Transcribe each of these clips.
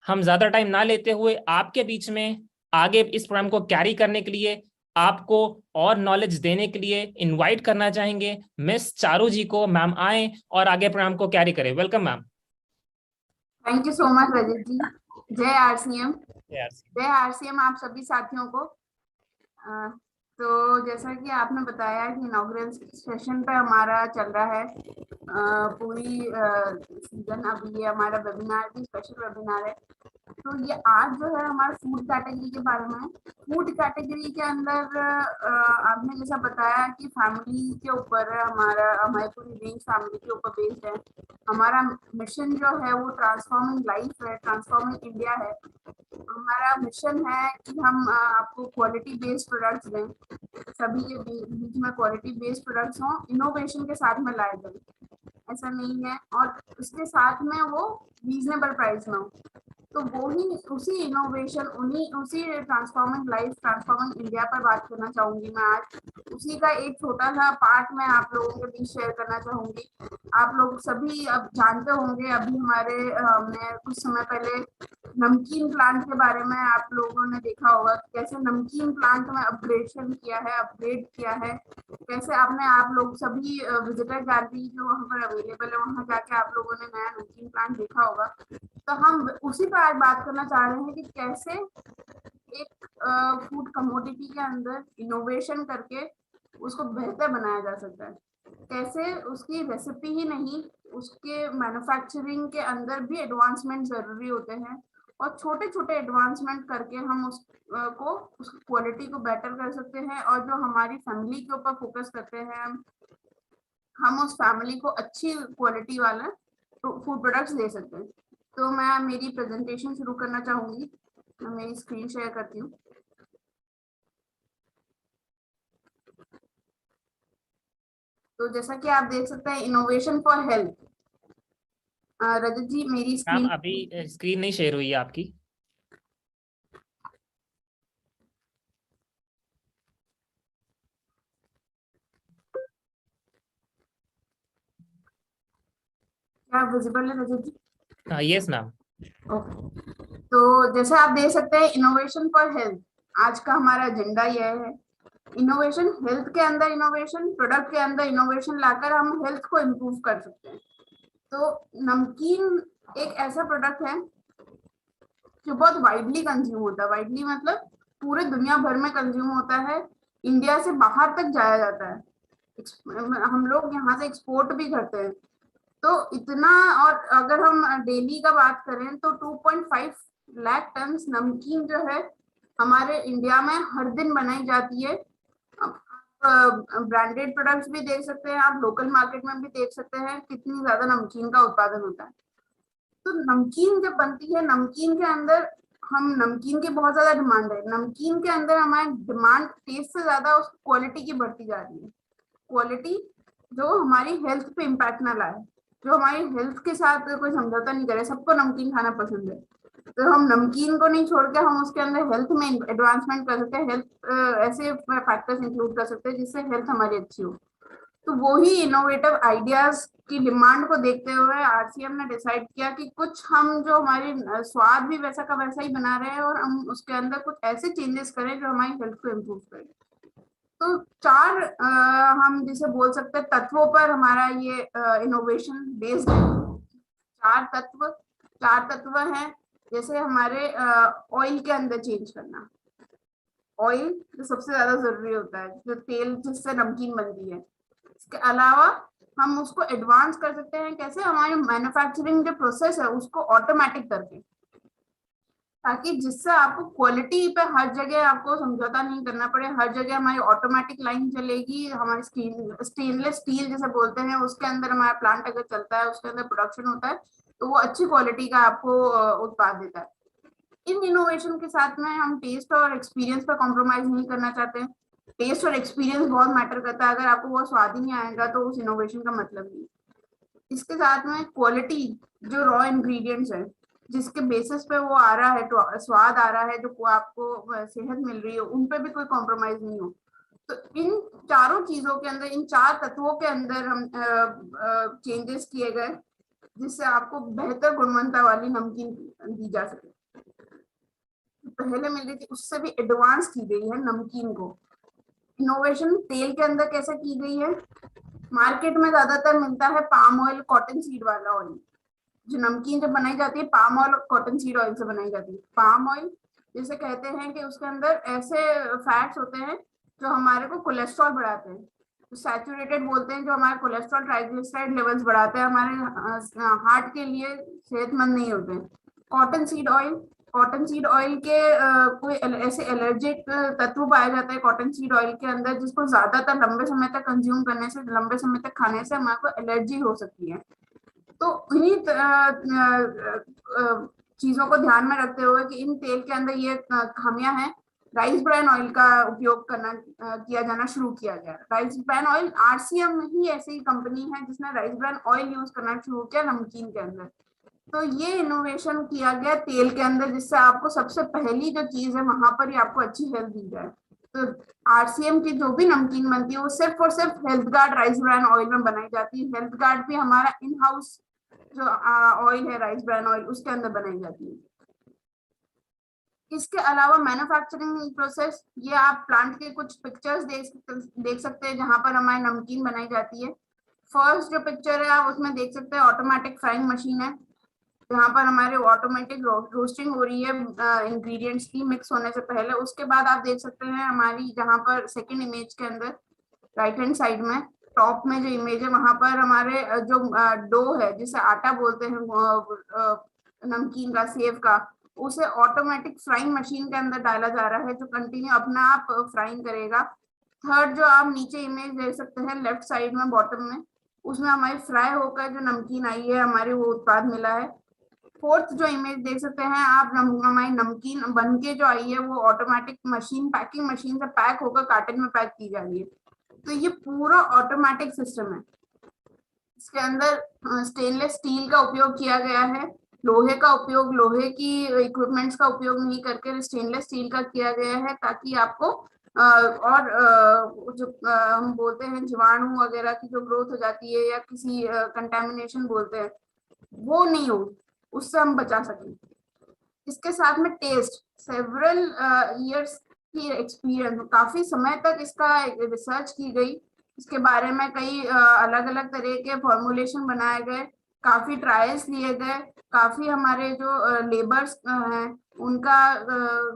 हम ज्यादा टाइम ना लेते हुए आपके बीच में आगे इस प्रोग्राम को कैरी करने के लिए, आपको और नॉलेज देने के लिए इनवाइट करना चाहेंगे मिस चारू जी को। मैम आए और आगे प्रोग्राम को कैरी करें। Welcome ma'am. Thank you so much Rajat ji. जय आरसीएम। जय आरसीएम आप सभी साथियों को। अ, तो जैसा कि आपने बताया कि इनॉग्रेशन सेशन पे हमारा चल रहा है पूरी सीजन। अभी ये हमारा वेबिनार भी स्पेशल वेबिनार है। तो ये आज जो है हमारा फूड कैटेगरी के बारे में है। फूड कैटेगरी के अंदर आपने जैसा बताया कि फैमिली के ऊपर है, हमारा हमारी पूरी रेंज फैमिली के ऊपर बेस्ड है। हमारा मिशन जो है वो ट्रांसफॉर्मिंग लाइफ है, ट्रांसफॉर्मिंग इंडिया है। हमारा मिशन है कि हम आपको क्वालिटी बेस्ड प्रोडक्ट्स दें, सभी के बीच में क्वालिटी बेस्ड प्रोडक्ट्स हों, इनोवेशन के साथ में लाए जाए, ऐसा नहीं है, और उसके साथ में वो रीजनेबल प्राइस में हो। तो वो ही उसी इनोवेशन उन्हीं उसी ट्रांसफॉर्मिंग लाइफ ट्रांसफॉर्मिंग इंडिया पर बात करना चाहूंगी मैं आज। उसी का एक छोटा सा पार्ट मैं आप लोगों के बीच शेयर करना चाहूंगी। आप लोग सभी अब जानते होंगे, अभी हमारे हमने कुछ समय पहले नमकीन प्लांट के बारे में आप लोगों ने देखा होगा कि कैसे नमकीन प्लांट में अपग्रेडेशन किया है, अपग्रेड किया है। कैसे आपने आप लोग सभी विजिटर गैलरी जो वहाँ पर अवेलेबल है वहाँ जाके आप लोगों ने नया नमकीन प्लांट देखा होगा। तो हम उसी पर आज बात करना चाह रहे हैं कि कैसे एक फूड कमोडिटी के अंदर इनोवेशन करके उसको बेहतर बनाया जा सकता है। कैसे उसकी रेसिपी ही नहीं, उसके मैन्युफैक्चरिंग के अंदर भी एडवांसमेंट जरूरी होते हैं, और छोटे छोटे एडवांसमेंट करके हम उस को उसकी क्वालिटी को बेटर कर सकते हैं। और जो हमारी फैमिली के ऊपर फोकस करते हैं हम उस फैमिली को अच्छी क्वालिटी वाला फूड प्रोडक्ट्स दे सकते हैं। तो मैं मेरी प्रेजेंटेशन शुरू करना चाहूंगी। मैं मेरी स्क्रीन शेयर करती हूँ। तो जैसा कि आप देख सकते हैं, innovation for health. Rajat ji मेरी मैम स्क्रीन अभी स्क्रीन नहीं शेयर हुई है आपकी। क्या विजिबल है Rajat ji? Yes ma'am. Okay. तो जैसा आप देख सकते हैं, इनोवेशन फॉर हेल्थ आज का हमारा एजेंडा यह है। इनोवेशन हेल्थ के अंदर, इनोवेशन प्रोडक्ट के अंदर इनोवेशन लाकर हम हेल्थ को इम्प्रूव कर सकते हैं। तो नमकीन एक ऐसा प्रोडक्ट है जो बहुत वाइडली कंज्यूम होता है। वाइडली मतलब पूरे दुनिया भर में कंज्यूम होता है, इंडिया से बाहर तक जाया जाता है। हम लोग यहाँ से एक्सपोर्ट भी करते हैं। तो इतना, और अगर हम डेली का बात करें तो 2.5 लाख टन नमकीन जो है हमारे इंडिया में हर दिन बनाई जाती है। ब्रांडेड प्रोडक्ट्स भी देख सकते हैं, आप लोकल मार्केट में भी देख सकते हैं कितनी ज्यादा नमकीन का उत्पादन होता है। तो नमकीन जब बनती है, नमकीन के अंदर हम नमकीन की बहुत ज्यादा डिमांड है। नमकीन के अंदर हमारी डिमांड टेस्ट से ज्यादा उस क्वालिटी की बढ़ती जा रही है। क्वालिटी जो हमारी हेल्थ पे इम्पैक्ट ना लाए, जो हमारी हेल्थ के साथ कोई समझौता नहीं करे। सबको नमकीन खाना पसंद है, तो हम नमकीन को नहीं छोड़ के हम उसके अंदर हेल्थ में एडवांसमेंट कर सकते हैं। हेल्थ ऐसे फैक्टर्स इंक्लूड कर सकते हैं जिससे हेल्थ हमारी अच्छी हो। तो वो ही इनोवेटिव आइडियाज की डिमांड को देखते हुए आरसीएम ने डिसाइड किया कि कुछ हम जो हमारी स्वाद भी वैसा का वैसा ही बना रहे हैं, और हम उसके अंदर कुछ ऐसे चेंजेस करें जो हमारी हेल्थ को इम्प्रूव करें। तो चार हम जिसे बोल सकते हैं तत्वों पर हमारा ये इनोवेशन बेस्ड है। चार तत्व चार तत्व हैं। जैसे हमारे ऑयल के अंदर चेंज करना। ऑयल जो सबसे ज्यादा जरूरी होता है, जो तेल जिससे नमकीन बनती है। इसके अलावा हम उसको एडवांस कर सकते हैं कैसे, हमारे मैन्युफैक्चरिंग जो प्रोसेस है उसको ऑटोमेटिक करके, ताकि जिससे आपको क्वालिटी पे हर जगह आपको समझौता नहीं करना पड़े। हर जगह हमारी ऑटोमेटिक लाइन चलेगी। हमारी स्टेनलेस स्टील जैसे बोलते हैं उसके अंदर हमारा प्लांट अगर चलता है, उसके अंदर प्रोडक्शन होता है, तो वो अच्छी क्वालिटी का आपको उत्पाद देता है। इन इनोवेशन के साथ में हम टेस्ट और एक्सपीरियंस पर कॉम्प्रोमाइज नहीं करना चाहते हैं। टेस्ट और एक्सपीरियंस बहुत मैटर करता है। अगर आपको वो स्वाद ही नहीं आएगा तो उस इनोवेशन का मतलब नहीं। इसके साथ में क्वालिटी, जो रॉ इंग्रेडिएंट्स है जिसके बेसिस पे वो आ रहा है, तो स्वाद आ रहा है, जो आपको सेहत मिल रही है, उन पे भी कोई कॉम्प्रोमाइज नहीं हो। तो इन चारों चीजों के अंदर, इन चार तत्वों के अंदर हम चेंजेस किए गए जिससे आपको बेहतर गुणवत्ता वाली नमकीन दी जा सके। पहले मिल रही थी उससे भी एडवांस की गई है नमकीन को। इनोवेशन तेल के अंदर कैसे की गई है, मार्केट में ज्यादातर मिलता है पाम ऑयल, कॉटन सीड वाला ऑयल। जो नमकीन जब बनाई जाती है पाम ऑयल और कॉटन सीड ऑयल से बनाई जाती है। पाम ऑयल जिसे कहते हैं कि उसके अंदर ऐसे फैट्स होते हैं जो हमारे को कोलेस्ट्रॉल बढ़ाते हैं, तो सैचुरेटेड बोलते हैं, जो हमारे कोलेस्ट्रॉल ट्राइग्लिसराइड लेवल्स बढ़ाते हैं, हमारे हार्ट के लिए सेहतमंद नहीं होते हैं। Cotton seed oil, cotton seed oil के कोई ऐसे एलर्जिक तत्व पाया जाता है कॉटन सीड ऑयल के अंदर, जिसको ज्यादातर लंबे समय तक कंज्यूम करने से, लंबे समय तक खाने से हमारे को एलर्जी हो सकती है। तो इन्हीं चीजों को ध्यान में रखते हुए कि इन तेल के अंदर ये खामियां हैं, राइस ब्रान ऑयल का उपयोग करना किया जाना शुरू किया गया। राइस ब्रान ऑयल, आरसीएम ही ऐसी कंपनी है जिसने राइस ब्रान ऑयल यूज करना शुरू किया नमकीन के अंदर। तो ये इनोवेशन किया गया तेल के अंदर, जिससे आपको सबसे पहली जो चीज है वहां पर ही आपको अच्छी हेल्थ दी जाए। तो आरसीएम की जो भी नमकीन बनती है वो सिर्फ और सिर्फ health guard rice bran oil में बनाई जाती है। हेल्थ गार्ड भी हमारा इन हाउस जो ऑयल है राइस ब्रान ऑयल उसके अंदर बनाई जाती है। इसके अलावा मैन्युफैक्चरिंग प्रोसेस, ये आप प्लांट के कुछ पिक्चर्स देख सकते हैं जहां पर हमारी नमकीन बनाई जाती है। फर्स्ट जो पिक्चर है आप उसमें देख सकते हैं ऑटोमेटिक फ्राइंग मशीन है, जहाँ पर हमारे ऑटोमेटिक रोस्टिंग हो रही है इंग्रेडिएंट्स की मिक्स होने से पहले। उसके बाद आप देख सकते हैं हमारी जहाँ पर सेकंड इमेज के अंदर राइट हैंड साइड में टॉप में जो इमेज है वहां पर हमारे जो डो है जिसे आटा बोलते हैं नमकीन का, सेव का, उसे ऑटोमेटिक फ्राइंग मशीन के अंदर डाला जा रहा है जो कंटिन्यू अपना आप फ्राइंग करेगा। थर्ड जो आप नीचे इमेज देख सकते हैं लेफ्ट साइड में बॉटम में, उसमें हमारी फ्राई होकर जो नमकीन आई है हमारी वो उत्पाद मिला है। फोर्थ जो इमेज देख सकते हैं आप, हमारी नमकीन बन के जो आई है वो ऑटोमेटिक मशीन, पैकिंग मशीन से पैक होकर कार्टन में पैक की जा रही है। तो ये पूरा ऑटोमेटिक सिस्टम है। इसके अंदर स्टेनलेस स्टील का उपयोग किया गया है, लोहे का उपयोग, लोहे की इक्विपमेंट्स का उपयोग नहीं करके स्टेनलेस स्टील का किया गया है, ताकि आपको और जो हम बोलते हैं जीवाणु वगैरह की जो ग्रोथ हो जाती है या किसी कंटेमिनेशन बोलते हैं वो नहीं हो, उससे हम बचा सकें। इसके साथ में टेस्ट, सेवरल इयर्स की एक्सपीरियंस, काफी समय तक इसका रिसर्च की गई, इसके बारे में कई अलग अलग तरह के फॉर्मुलेशन बनाए गए, काफी ट्रायल्स लिए गए, काफी हमारे जो लेबर्स हैं उनका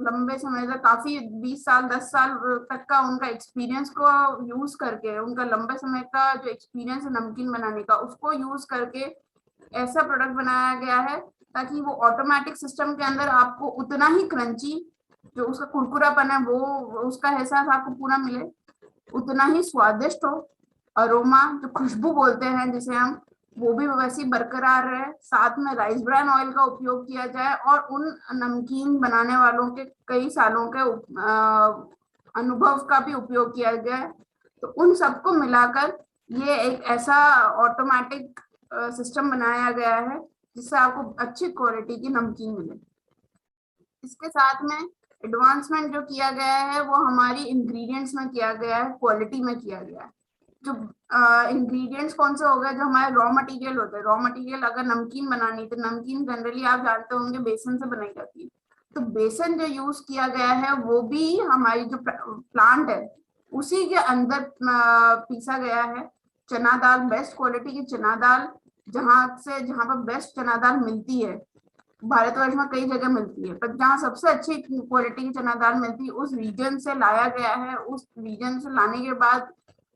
लंबे समय तक, काफी 20 साल 10 साल तक का उनका एक्सपीरियंस को यूज करके, उनका लंबे समय का जो एक्सपीरियंस है नमकीन बनाने का उसको यूज करके ऐसा प्रोडक्ट बनाया गया है ताकि वो ऑटोमेटिक सिस्टम के अंदर आपको उतना ही क्रंची, जो उसका कुरकुरापन है वो उसका एहसास आपको पूरा मिले, उतना ही स्वादिष्ट हो, अरोमा जो खुशबू बोलते हैं जिसे हम, वो भी वैसी बरकरार रहे, साथ में राइस ब्रान ऑयल का उपयोग किया जाए और उन नमकीन बनाने वालों के कई सालों के अनुभव का भी उपयोग किया जाए। तो उन सबको मिलाकर ये एक ऐसा ऑटोमेटिक सिस्टम बनाया गया है जिससे आपको अच्छी क्वालिटी की नमकीन मिले। इसके साथ में एडवांसमेंट जो किया गया है वो हमारी इंग्रेडिएंट्स में किया गया है, क्वालिटी में किया गया है। जो इंग्रेडिएंट्स कौन से हो गए, जो हमारे रॉ मटेरियल होते हैं, रॉ मटेरियल अगर नमकीन बनानी तो नमकीन जनरली आप जानते होंगे बेसन से बनाई जाती है, तो बेसन जो यूज किया गया है वो भी हमारी जो प्लांट है उसी के अंदर पीसा गया है। चना दाल, बेस्ट क्वालिटी की चना दाल, जहां पर बेस्ट चना दाल मिलती है, भारतवर्ष में कई जगह मिलती है, पर जहाँ सबसे अच्छी क्वालिटी की चना दाल मिलती है उस रीजन से लाया गया है। उस रीजन से लाने के बाद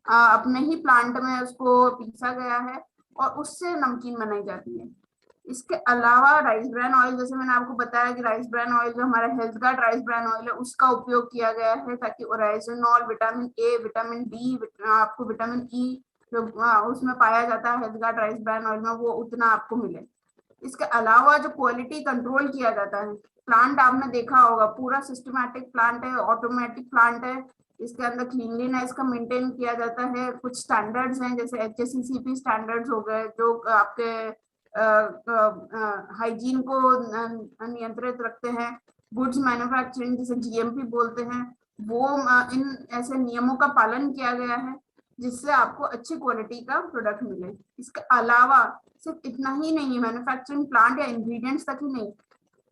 अपने ही प्लांट में उसको पीसा गया है और उससे नमकीन बनाई जाती है। इसके अलावा राइस ब्रान ऑयल, जैसे मैंने आपको बताया कि राइस ब्रान ऑयल जो हमारा health guard rice bran oil है उसका उपयोग किया गया है ताकि ओराइजोनॉल, विटामिन ए, विटामिन डी, आपको विटामिन ई जो उसमें पाया जाता है health guard rice bran oil में वो उतना आपको मिले। इसके अलावा जो क्वालिटी कंट्रोल किया जाता है, प्लांट आपने देखा होगा पूरा सिस्टमैटिक प्लांट है, ऑटोमेटिक प्लांट है, इसके अंदर क्लीनलीनेस का मेंटेन किया जाता है। कुछ स्टैंडर्ड्स हैं जैसे HACCP स्टैंडर्ड्स हो गए जो आपके हाइजीन को नियंत्रित रखते हैं। गुड्स मैन्युफैक्चरिंग जिसे GMP बोलते हैं, वो इन ऐसे नियमों का पालन किया गया है जिससे आपको अच्छी क्वालिटी का प्रोडक्ट मिले। इसके अलावा सिर्फ इतना ही नहीं, मैन्युफैक्चरिंग प्लांट या इंग्रेडिएंट्स तक ही नहीं,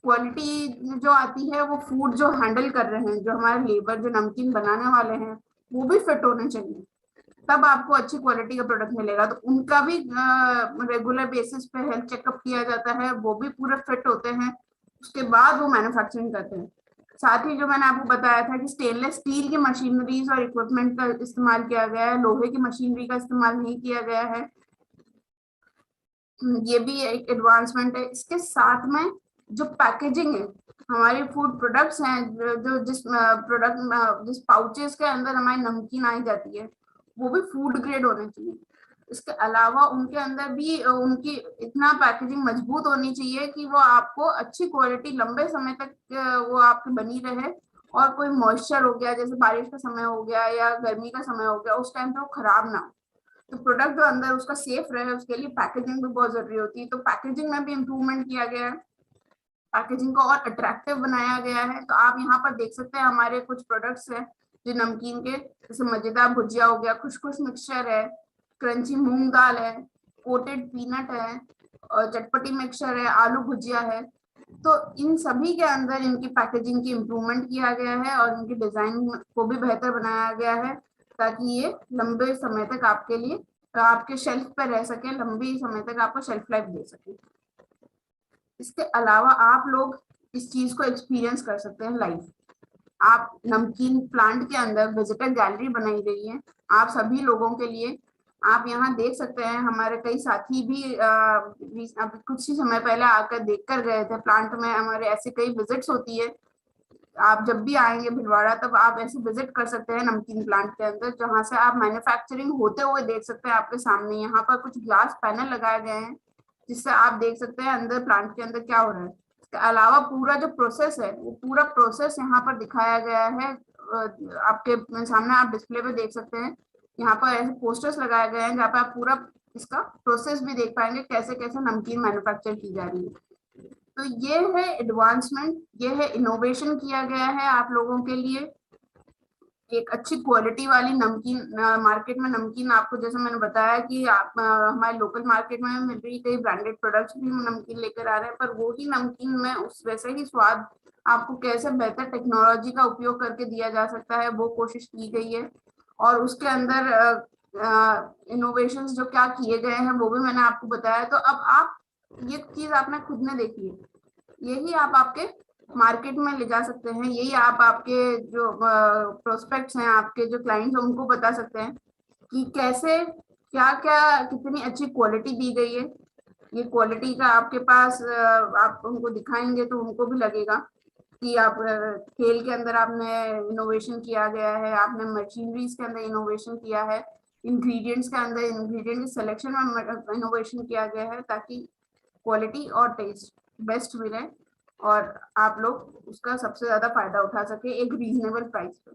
क्वालिटी जो आती है वो फूड जो हैंडल कर रहे हैं, जो हमारे लेबर जो नमकीन बनाने वाले हैं, वो भी फिट होने चाहिए, तब आपको अच्छी क्वालिटी का प्रोडक्ट मिलेगा। तो उनका भी रेगुलर बेसिस पे हेल्थ चेकअप किया जाता है, वो भी पूरे फिट होते हैं, उसके बाद वो मैन्युफैक्चरिंग करते हैं। साथ ही जो मैंने आपको बताया था कि स्टेनलेस स्टील की मशीनरीज और इक्विपमेंट का इस्तेमाल किया गया है, लोहे की मशीनरी का इस्तेमाल नहीं किया गया है, ये भी एक एडवांसमेंट है। इसके साथ में जो पैकेजिंग है, हमारे फूड प्रोडक्ट्स हैं, जो जिस प्रोडक्ट जिस पाउचेस के अंदर हमारी नमकीन आई जाती है, वो भी फूड ग्रेड होने चाहिए। इसके अलावा उनके अंदर भी उनकी इतना पैकेजिंग मजबूत होनी चाहिए कि वो आपको अच्छी क्वालिटी लंबे समय तक वो आपकी बनी रहे, और कोई मॉइस्चर हो गया, जैसे बारिश का समय हो गया या गर्मी का समय हो गया, उस टाइम पे वो खराब ना हो। तो प्रोडक्ट जो अंदर उसका सेफ रहे, उसके लिए पैकेजिंग भी बहुत जरूरी होती है। तो पैकेजिंग में भी इम्प्रूवमेंट किया गया है, पैकेजिंग को और अट्रैक्टिव बनाया गया है। तो आप यहाँ पर देख सकते हैं हमारे कुछ प्रोडक्ट्स हैं जो नमकीन के, जैसे मजेदार भुजिया हो गया, खुश खुश मिक्सचर है, क्रंची मूंग दाल है, कोटेड पीनट है, और चटपटी मिक्सचर है, आलू भुजिया है। तो इन सभी के अंदर इनकी पैकेजिंग की इम्प्रूवमेंट किया गया है और इनकी डिजाइन को भी बेहतर बनाया गया है, ताकि ये लंबे समय तक आपके लिए आपके शेल्फ पर रह सके, लंबे समय तक आपको शेल्फ लाइफ दे सके। इसके अलावा आप लोग इस चीज को एक्सपीरियंस कर सकते हैं लाइव। आप नमकीन प्लांट के अंदर विजिटर गैलरी बनाई गई है आप सभी लोगों के लिए। आप यहाँ देख सकते हैं, हमारे कई साथी भी अभी कुछ ही समय पहले आकर देख कर गए थे प्लांट में। हमारे ऐसे कई विजिट्स होती है, आप जब भी आएंगे भिलवाड़ा तब आप ऐसे विजिट कर सकते हैं नमकीन प्लांट के अंदर, जहाँ से आप मैन्युफैक्चरिंग होते हुए देख सकते हैं आपके सामने। यहाँ पर कुछ ग्लास पैनल लगाए गए हैं जिससे आप देख सकते हैं अंदर प्लांट के अंदर क्या हो रहा है। इसके अलावा पूरा जो प्रोसेस है, वो पूरा प्रोसेस यहाँ पर दिखाया गया है आपके सामने, आप डिस्प्ले पे देख सकते हैं। यहाँ पर ऐसे पोस्टर्स लगाए गए हैं जहाँ पे आप पूरा इसका प्रोसेस भी देख पाएंगे, कैसे कैसे नमकीन मैन्युफैक्चर की जा रही है। तो ये है एडवांसमेंट, ये है इनोवेशन किया गया है आप लोगों के लिए। एक अच्छी क्वालिटी वाली नमकीन मार्केट में नमकीन आपको, जैसे मैंने बताया कि आप हमारे लोकल मार्केट में मिल रही कई ब्रांडेड प्रोडक्ट्स भी नमकीन लेकर आ रहे हैं, पर वो ही नमकीन में उस वैसे ही स्वाद आपको कैसे बेहतर टेक्नोलॉजी का उपयोग करके दिया जा सकता है, वो कोशिश की गई है। और उसके अंदर इनोवेशंस जो क्या किए गए हैं वो भी मैंने आपको बताया। तो अब आप ये चीज आपने खुद ने देखी है, यही आप आपके मार्केट में ले जा सकते हैं, यही आप आपके जो प्रोस्पेक्ट्स हैं, आपके जो क्लाइंट्स हैं, उनको बता सकते हैं कि कैसे क्या क्या कितनी अच्छी क्वालिटी दी गई है। ये क्वालिटी का आपके पास आप उनको दिखाएंगे तो उनको भी लगेगा कि आप खेल के अंदर आपने इनोवेशन किया गया है, आपने मशीनरीज के अंदर इनोवेशन किया है, इंग्रेडिएंट्स के अंदर इंग्रेडिएंट सिलेक्शन में इनोवेशन किया गया है, ताकि क्वालिटी और टेस्ट बेस्ट मिले और आप लोग उसका सबसे ज्यादा फायदा उठा सके एक रीजनेबल प्राइस पे।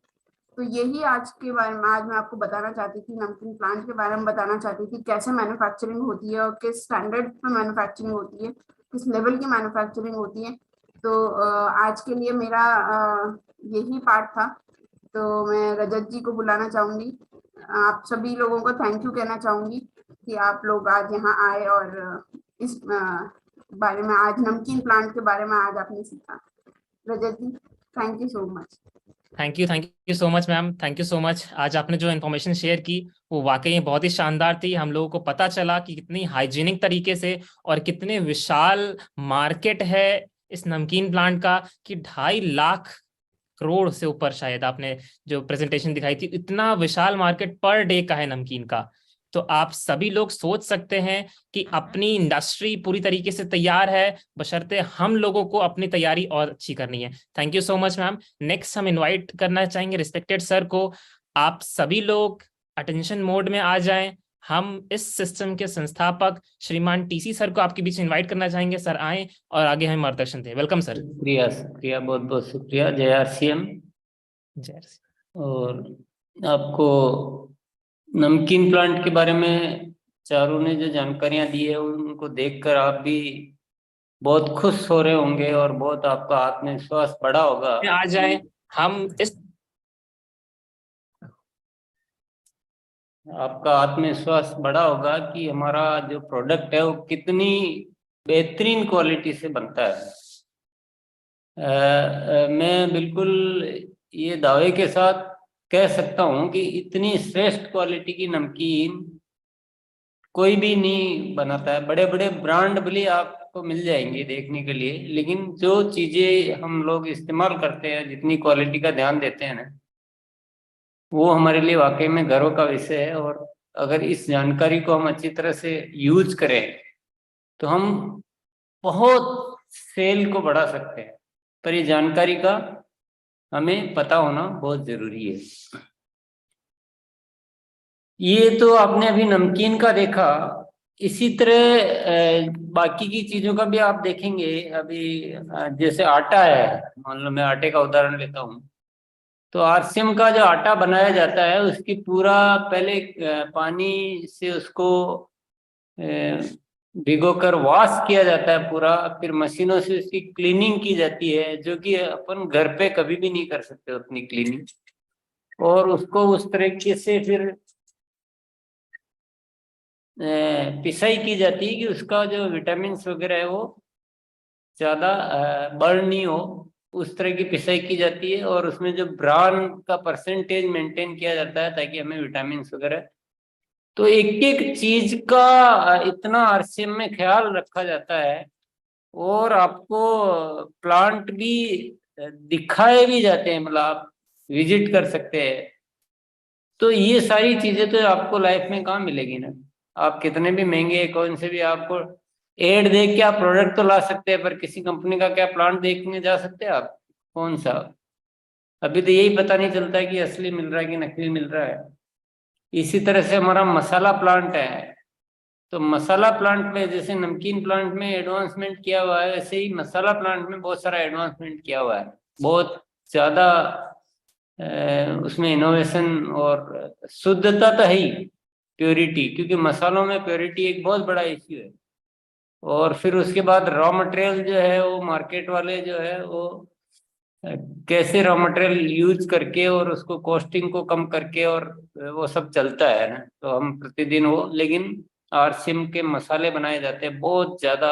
तो यही आज के बारे में आज मैं आपको बताना चाहती थी, नमकीन प्लांट के बारे में बताना चाहती थी, कैसे मैन्युफैक्चरिंग होती है और किस स्टैंडर्ड पे मैन्युफैक्चरिंग होती है, किस लेवल की मैन्युफैक्चरिंग होती है। तो आज के लिए मेरा यही पार्ट था। तो मैं रजत जी को बुलाना चाहूंगी, आप सभी लोगों को थैंक यू कहना चाहूंगी कि आप लोग आज यहाँ आए और इस बारे में आज नमकीन प्लांट के बारे में आज आपने सीखा। Rajat ji, thank you so much. Thank you so much ma'am, thank you so much. आज आपने जो इन्फॉर्मेशन शेयर की वो वाकई बहुत ही शानदार थी। हम लोगों को पता चला कि कितनी हाइजीनिक तरीके से और कितने विशाल मार्केट है इस नमकीन प्लांट का, कि 2.5 लाख करोड़ से ऊपर शायद आपने जो प्रेजेंटेशन दिखाई थी, इतना विशाल मार्केट पर डे का है नमकीन का। तो आप सभी लोग सोच सकते हैं कि अपनी इंडस्ट्री पूरी तरीके से तैयार है, बशर्ते हम लोगों को अपनी तैयारी और अच्छी करनी है। Thank you so much ma'am. Next हम इनवाइट करना चाहेंगे रिस्पेक्टेड सर को। आप सभी लोग अटेंशन मोड में आ जाएं। हम इस सिस्टम के संस्थापक श्रीमान टीसी सर को आपके बीच इनवाइट करना चाहेंगे। सर आए और आगे हमें मार्गदर्शन दें। Welcome sir. शुक्रिया शुक्रिया, बहुत बहुत शुक्रिया। जय आरसीएम। जय। और आपको नमकीन प्लांट के बारे में चारों ने जो जानकारियां दी है उनको देखकर आप भी बहुत खुश हो रहे होंगे और बहुत आपका आत्मविश्वास बढ़ा होगा। आ जाए हम इस आपका आत्मविश्वास बढ़ा होगा कि हमारा जो प्रोडक्ट है वो कितनी बेहतरीन क्वालिटी से बनता है। मैं बिल्कुल ये दावे के साथ कह सकता हूँ कि इतनी श्रेष्ठ क्वालिटी की नमकीन कोई भी नहीं बनाता है। बड़े बड़े ब्रांड भले आपको मिल जाएंगे देखने के लिए, लेकिन जो चीजें हम लोग इस्तेमाल करते हैं, जितनी क्वालिटी का ध्यान देते हैं ना, वो हमारे लिए वाकई में गर्व का विषय है। और अगर इस जानकारी को हम अच्छी तरह से यूज करें तो हम बहुत सेल को बढ़ा सकते हैं। पर ये जानकारी का हमें पता होना बहुत जरूरी है। ये तो आपने अभी नमकीन का देखा। इसी तरह बाकी की चीजों का भी आप देखेंगे। अभी जैसे आटा है, मान लो मैं आटे का उदाहरण लेता हूँ। तो आरसीएम का जो आटा बनाया जाता है उसकी पूरा पहले पानी से उसको भिगोकर वॉश किया जाता है पूरा, फिर मशीनों से उसकी क्लीनिंग की जाती है, जो कि अपन घर पे कभी भी नहीं कर सकते उतनी क्लीनिंग। और उसको उस तरीके से फिर पिसाई की जाती है कि उसका जो विटामिन वगैरह है वो ज्यादा बर्न नहीं हो। उस तरह की पिसाई की जाती है और उसमें जो ब्रान का परसेंटेज मेंटेन किया जाता है ताकि हमें विटामिन वगैरह। तो एक एक चीज का इतना आरसीएम में ख्याल रखा जाता है। और आपको प्लांट भी दिखाए भी जाते हैं, मतलब आप विजिट कर सकते हैं। तो ये सारी चीजें तो आपको लाइफ में कहाँ मिलेगी ना। आप कितने भी महंगे कौन से भी आपको एड देख के आप प्रोडक्ट तो ला सकते हैं, पर किसी कंपनी का क्या प्लांट देखने जा सकते हैं आप? कौन सा? अभी तो यही पता नहीं चलता है कि असली मिल रहा है कि नकली मिल रहा है। इसी तरह से हमारा मसाला प्लांट है। तो मसाला प्लांट में जैसे नमकीन प्लांट में एडवांसमेंट किया हुआ है, वैसे ही मसाला प्लांट में बहुत सारा एडवांसमेंट किया हुआ है। बहुत ज्यादा उसमें इनोवेशन और शुद्धता तो है ही, प्योरिटी, क्योंकि मसालों में प्योरिटी एक बहुत बड़ा इश्यू है। और फिर उसके बाद रॉ मटेरियल जो है वो मार्केट वाले जो है वो अ, कैसे रॉ मटेरियल यूज करके और उसको कॉस्टिंग को कम करके और वो सब चलता है ना। तो हम प्रतिदिन वो, लेकिन आरसीएम के मसाले बनाए जाते हैं बहुत ज्यादा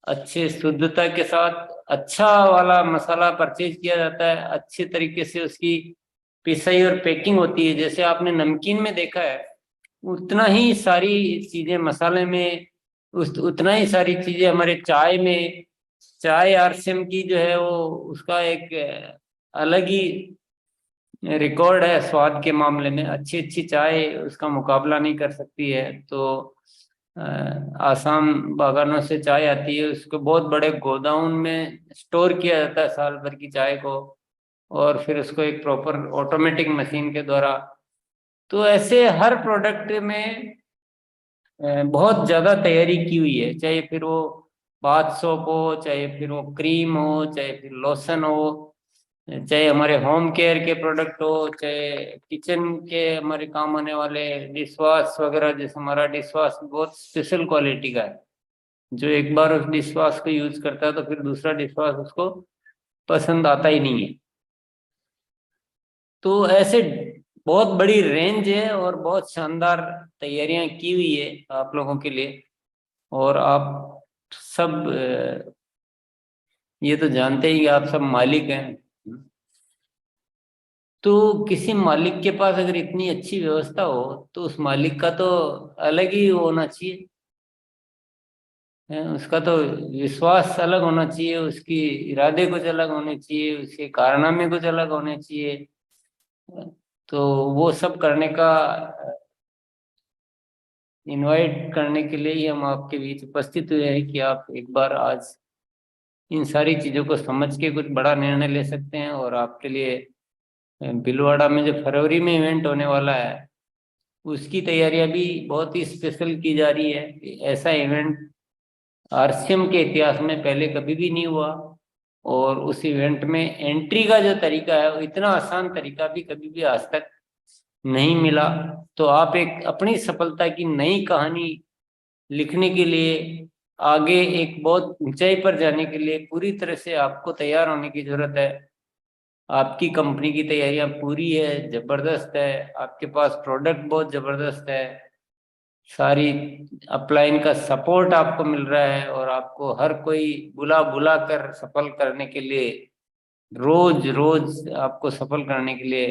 अच्छे शुद्धता के साथ। अच्छा वाला मसाला परचेज किया जाता है, अच्छे तरीके से उसकी पिसाई और पैकिंग होती है। जैसे आपने नमकीन में देखा है, उतना ही सारी चीजें मसाले में, उतना ही सारी चीजें हमारे चाय में। चाय आरसीएम की जो है वो उसका एक अलग ही रिकॉर्ड है स्वाद के मामले में। अच्छी अच्छी चाय उसका मुकाबला नहीं कर सकती है। तो अ, आसाम बागानों से चाय आती है, उसको बहुत बड़े गोदाउन में स्टोर किया जाता है साल भर की चाय को, और फिर उसको एक प्रॉपर ऑटोमेटिक मशीन के द्वारा। तो ऐसे हर प्रोडक्ट में बहुत ज्यादा तैयारी की हुई है, चाहे फिर वो बाथ सोप हो, चाहे फिर वो क्रीम हो, चाहे फिर लोशन हो, चाहे हमारे होम केयर के प्रोडक्ट हो, चाहे किचन के हमारे काम आने वाले डिश वॉश वगैरह। जैसे हमारा डिश वॉश बहुत स्पेशल क्वालिटी का है, जो एक बार उस डिश वॉश को यूज करता है तो फिर दूसरा डिश वॉश उसको पसंद आता ही नहीं है। तो ऐसे बहुत बड़ी रेंज है और बहुत शानदार तैयारियां की हुई है आप लोगों के लिए। और आप सब ये तो जानते ही कि आप सब मालिक हैं। तो किसी मालिक के पास अगर इतनी अच्छी व्यवस्था हो तो उस मालिक का तो अलग ही होना चाहिए। उसका तो विश्वास अलग होना चाहिए, उसकी इरादे कुछ अलग होने चाहिए, उसके कारनामे कुछ अलग होने चाहिए। तो वो सब करने का इनवाइट करने के लिए ही हम आपके बीच उपस्थित हुए हैं कि आप एक बार आज इन सारी चीजों को समझ के कुछ बड़ा निर्णय ले सकते हैं। और आपके लिए भीलवाड़ा में जो फरवरी में इवेंट होने वाला है उसकी तैयारियां भी बहुत ही स्पेशल की जा रही है। ऐसा इवेंट आरसीएम के इतिहास में पहले कभी भी नहीं हुआ। और उस इवेंट में एंट्री का जो तरीका है वो इतना आसान तरीका भी कभी भी आज तक नहीं मिला। तो आप एक अपनी सफलता की नई कहानी लिखने के लिए, आगे एक बहुत ऊंचाई पर जाने के लिए पूरी तरह से आपको तैयार होने की जरूरत है। आपकी कंपनी की तैयारियां पूरी है, जबरदस्त है, आपके पास प्रोडक्ट बहुत जबरदस्त है। सारी अपलाइन का सपोर्ट आपको मिल रहा है और आपको हर कोई बुला बुला कर सफल करने के लिए, रोज रोज आपको सफल करने के लिए,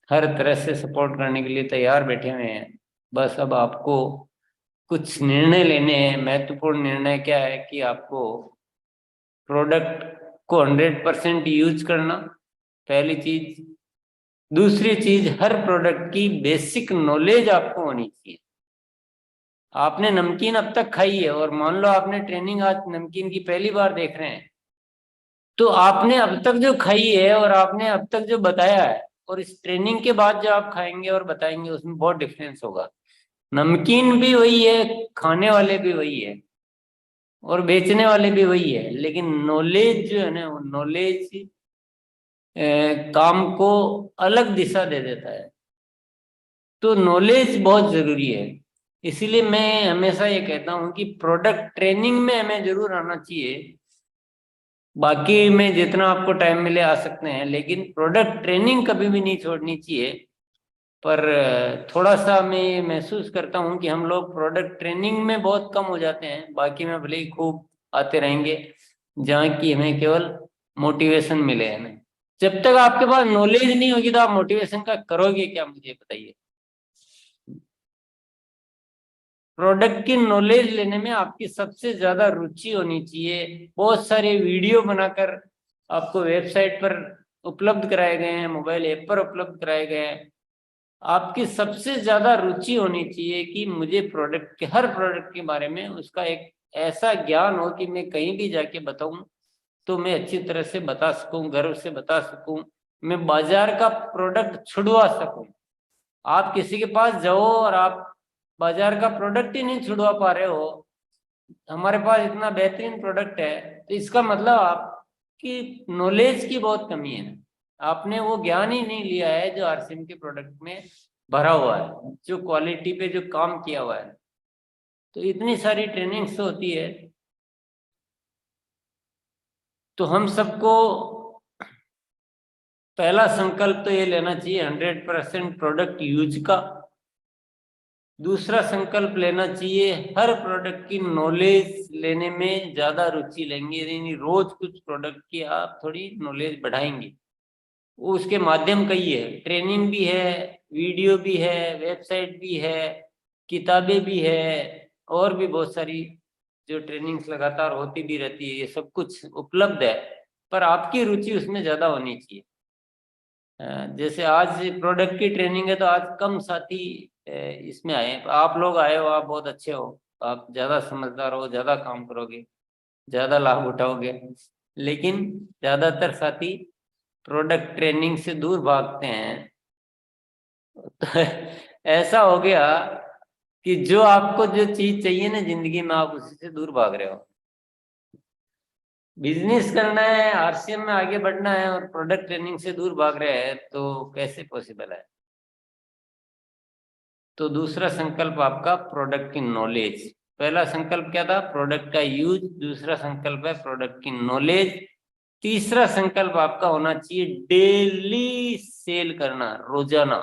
हर तरह से सपोर्ट करने के लिए तैयार बैठे हुए हैं। बस अब आपको कुछ निर्णय लेने हैं। महत्वपूर्ण निर्णय क्या है कि आपको प्रोडक्ट को 100% यूज करना, पहली चीज। दूसरी चीज, हर प्रोडक्ट की बेसिक नॉलेज आपको होनी चाहिए। आपने नमकीन अब तक खाई है और मान लो आपने ट्रेनिंग आज नमकीन की पहली बार देख रहे हैं, तो आपने अब तक जो खाई है और आपने अब तक जो बताया है और इस ट्रेनिंग के बाद जो आप खाएंगे और बताएंगे, उसमें बहुत डिफरेंस होगा। नमकीन भी वही है, खाने वाले भी वही है और बेचने वाले भी वही है, लेकिन नॉलेज जो है ना, वो नॉलेज काम को अलग दिशा दे देता है। तो नॉलेज बहुत जरूरी है। इसीलिए मैं हमेशा ये कहता हूँ कि प्रोडक्ट ट्रेनिंग में हमें जरूर आना चाहिए। बाकी में जितना आपको टाइम मिले आ सकते हैं, लेकिन प्रोडक्ट ट्रेनिंग कभी भी नहीं छोड़नी चाहिए। पर थोड़ा सा मैं महसूस करता हूँ कि हम लोग प्रोडक्ट ट्रेनिंग में बहुत कम हो जाते हैं, बाकी में भले ही खूब आते रहेंगे, जहाँ की हमें केवल मोटिवेशन मिले हमें। जब तक आपके पास नॉलेज नहीं होगी तो आप मोटिवेशन का करोगे क्या, मुझे बताइए। प्रोडक्ट की नॉलेज लेने में आपकी सबसे ज्यादा रुचि होनी चाहिए। बहुत सारे वीडियो बनाकर आपको वेबसाइट पर उपलब्ध कराए गए हैं, मोबाइल ऐप पर उपलब्ध कराए गए हैं। आपकी सबसे ज्यादा रुचि होनी चाहिए कि मुझे प्रोडक्ट के, हर प्रोडक्ट के बारे में उसका एक ऐसा ज्ञान हो कि मैं कहीं भी जाके बताऊं तो मैं अच्छी तरह से बता सकूं, गर्व से बता सकूं, मैं बाजार का प्रोडक्ट छुड़वा सकूं। आप किसी के पास जाओ और आप बाजार का प्रोडक्ट ही नहीं छुड़वा पा रहे हो, हमारे पास इतना बेहतरीन प्रोडक्ट है, तो इसका मतलब आपकी नॉलेज की बहुत कमी है। आपने वो ज्ञान ही नहीं लिया है जो आरसीएम के प्रोडक्ट में भरा हुआ है, जो क्वालिटी पे जो काम किया हुआ है। तो इतनी सारी ट्रेनिंग्स होती है, तो हम सबको पहला संकल्प तो ये लेना चाहिए 100% प्रोडक्ट यूज का। दूसरा संकल्प लेना चाहिए हर प्रोडक्ट की नॉलेज लेने में ज्यादा रुचि लेंगे, यानी रोज कुछ प्रोडक्ट की आप थोड़ी नॉलेज बढ़ाएंगे। वो उसके माध्यम कई है, ट्रेनिंग भी है, वीडियो भी है, वेबसाइट भी है, किताबें भी है, और भी बहुत सारी जो ट्रेनिंग्स लगातार होती भी रहती है, ये सब कुछ उपलब्ध है। पर आपकी रुचि उसमें ज्यादा होनी चाहिए। जैसे आज प्रोडक्ट की ट्रेनिंग है तो आज कम साथी इसमें आए। आप लोग आए हो, आप बहुत अच्छे हो, आप ज्यादा समझदार हो, ज्यादा काम करोगे, ज्यादा लाभ उठाओगे। लेकिन ज्यादातर साथी प्रोडक्ट ट्रेनिंग से दूर भागते हैं। तो ऐसा हो गया कि जो आपको जो चीज चाहिए ना जिंदगी में, आप उसी से दूर भाग रहे हो। बिजनेस करना है, आरसीएम में आगे बढ़ना है और प्रोडक्ट ट्रेनिंग से दूर भाग रहे हैं, तो कैसे पॉसिबल है। तो दूसरा संकल्प आपका प्रोडक्ट की नॉलेज। पहला संकल्प क्या था, प्रोडक्ट का यूज। दूसरा संकल्प है प्रोडक्ट की नॉलेज। तीसरा संकल्प आपका होना चाहिए डेली सेल करना, रोजाना।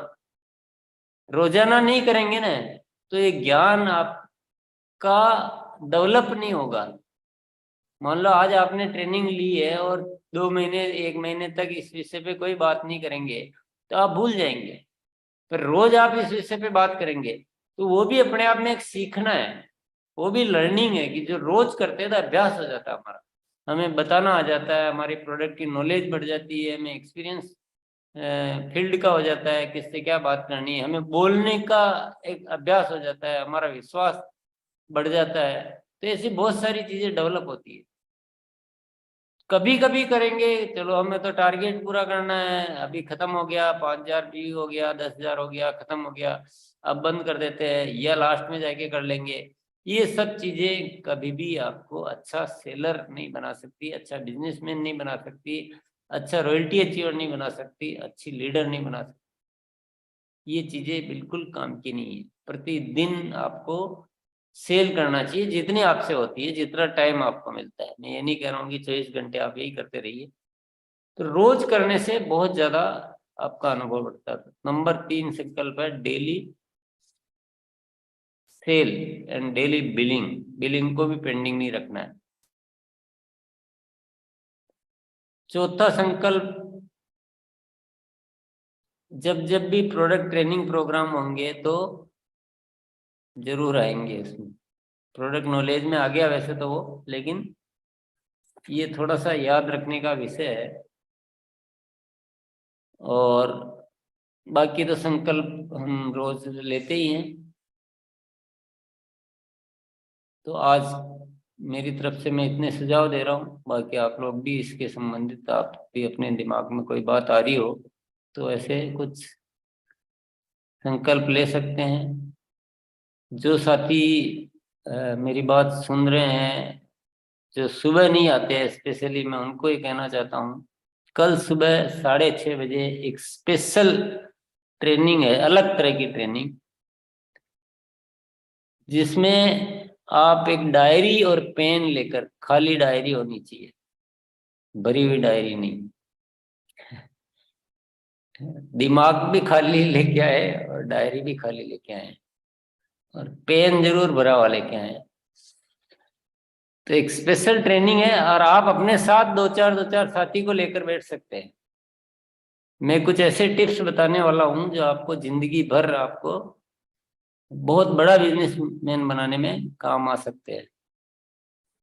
रोजाना नहीं करेंगे ना तो ये ज्ञान आपका डेवलप नहीं होगा। मान लो आज आपने ट्रेनिंग ली है और 2 महीने 1 महीने तक इस विषय पे कोई बात नहीं करेंगे तो आप भूल जाएंगे। पर रोज आप इस विषय पे बात करेंगे तो वो भी अपने आप में एक सीखना है, वो भी लर्निंग है कि जो रोज करते हैं तो अभ्यास हो जाता है हमारा, हमें बताना आ जाता है, हमारी प्रोडक्ट की नॉलेज बढ़ जाती है, हमें एक्सपीरियंस फील्ड का हो जाता है, किससे क्या बात करनी है, हमें बोलने का एक अभ्यास हो जाता है, हमारा विश्वास बढ़ जाता है। तो ऐसी बहुत सारी चीजें डेवलप होती है। कभी कभी करेंगे, चलो हमें तो टारगेट पूरा करना है, अभी खत्म हो गया, 5,000 व्यू हो गया, 10,000 हो गया, खत्म हो गया, अब बंद कर देते हैं या लास्ट में जाके कर लेंगे। ये सब चीजें कभी भी आपको अच्छा सेलर नहीं बना सकती, अच्छा बिजनेसमैन नहीं बना सकती, अच्छा रॉयल्टी अचीवर नहीं बना सकती, अच्छी लीडर नहीं बना सकती। ये चीजें बिल्कुल काम की नहीं है। प्रतिदिन आपको सेल करना चाहिए जितनी आपसे होती है, जितना टाइम आपको मिलता है। मैं ये नहीं कह रहा हूँ कि 24 घंटे आप यही करते रहिए, तो रोज करने से बहुत ज्यादा आपका अनुभव बढ़ता है। नंबर 3 संकल्प है daily cell and daily billing को भी पेंडिंग नहीं रखना है। चौथा संकल्प, जब भी प्रोडक्ट ट्रेनिंग प्रोग्राम होंगे तो जरूर आएंगे। इसमें प्रोडक्ट नॉलेज में आ गया वैसे तो वो, लेकिन ये थोड़ा सा याद रखने का विषय है। और बाकी तो संकल्प हम रोज लेते ही हैं। तो आज मेरी तरफ से मैं इतने सुझाव दे रहा हूँ, बाकी आप लोग भी इसके संबंधित, आप भी अपने दिमाग में कोई बात आ रही हो तो ऐसे कुछ संकल्प ले सकते हैं। जो साथी मेरी बात सुन रहे हैं, जो सुबह नहीं आते हैं, स्पेशली मैं उनको ये कहना चाहता हूँ, कल सुबह 6:30 बजे एक स्पेशल ट्रेनिंग है, अलग तरह की ट्रेनिंग, जिसमें आप एक डायरी और पेन लेकर, खाली डायरी होनी चाहिए, भरी हुई डायरी नहीं, दिमाग भी खाली लेके आए और डायरी भी खाली लेके आए और पेन जरूर भरा हुआ लेके आए। तो एक स्पेशल ट्रेनिंग है और आप अपने साथ दो चार साथी को लेकर बैठ सकते हैं। मैं कुछ ऐसे टिप्स बताने वाला हूं जो आपको जिंदगी भर, आपको बहुत बड़ा बिजनेसमैन बनाने में काम आ सकते हैं।